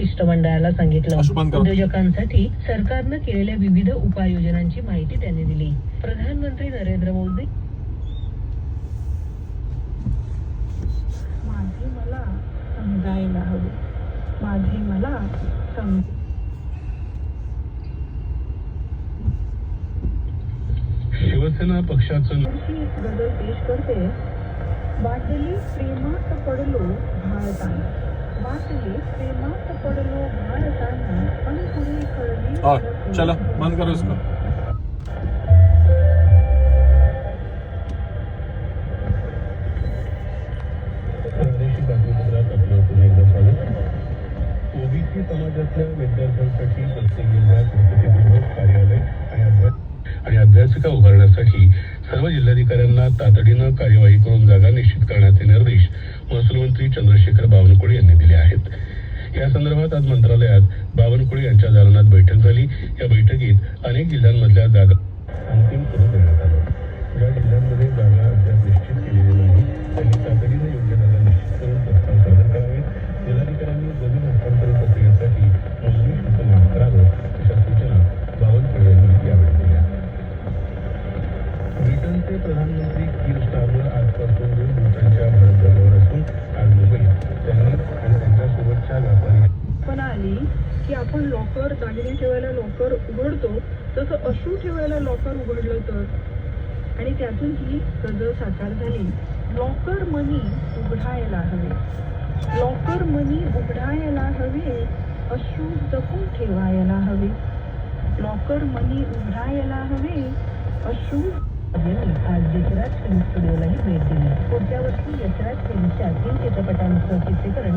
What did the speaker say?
शिष्टमंडळाला सांगितलं. उद्योजकांसाठी सरकारनं केलेल्या विविध उपाययोजनांची माहिती त्यांनी दिली. प्रधानमंत्री नरेंद्र मोदी माझे मला समजायला हवे, माझे मला शिवसेना पक्षाचं गजल पेश करते. वाटली प्रेमात पडलो भारताना, वाटली प्रेमात पडलो भारताना, अंकुरी कळली. चला बंद करो इसको. प्रादेशिक बातमीपत्रात आपलं पुन्हा एकदा स्वागत. ओबीसी समाजातल्या विद्यार्थ्यांसाठी प्रत्येक जिल्ह्यात वसतिगृह, कार्यालय आणि अभ्यासिका उभारण्यासाठी सर्व जिल्हाधिकाऱ्यांना तातडीनं कार्यवाही करून जागा निश्चित करण्याचे निर्देश महसूल मंत्री चंद्रशेखर बावनकुळे यांनी दिले आहेत. या संदर्भात आज मंत्रालयात बावनकुळे यांच्या दालनात बैठक झाली. या बैठकीत अनेक जिल्ह्यांमधल्या जागा अंतिम स्वरूप देण्यात आलं. ज्या जिल्ह्यांमध्ये जागा अद्याप निश्चित केलेली नाही त्यांनी तातडीनं योग्य जागा निश्चित करून प्रस्ताव सादर करावेत. जिल्हाधिकाऱ्यांनी जमीन हस्तांतरण प्रक्रियेसाठी मंजुरी शुल्क माफ करावं अशा सूचना बावनकुळे यांनी यावेळी दिल्या. ब्रिटनचे प्रधानमंत्री कीर स्टारमर आजपासून 2 दिवसांच्या भारत दौऱ्यावर असून आज मुंबईत त्यांनी आणि त्यांच्यासोबतच्या व्यापारी पण आली की आपण लॉकर, दागिने ठेवायला लॉकर उघडतो तसं अश्रू ठेवायला लॉकर उघडलं तर, आणि त्यातून ही गजल साकार झाली. लॉकर मनी उघडायला हवे, लॉकर मनी उघडायला हवे, अश्रू जपून ठेवायला हवे, लॉकर मनी उघडायला हवे, अश्रू. आज यशराज फिल्म स्टुडिओलाही भेट दिली. पुढच्या वर्षी यशराज फिल्मच्या 3 चित्रपटांचं चित्रीकरण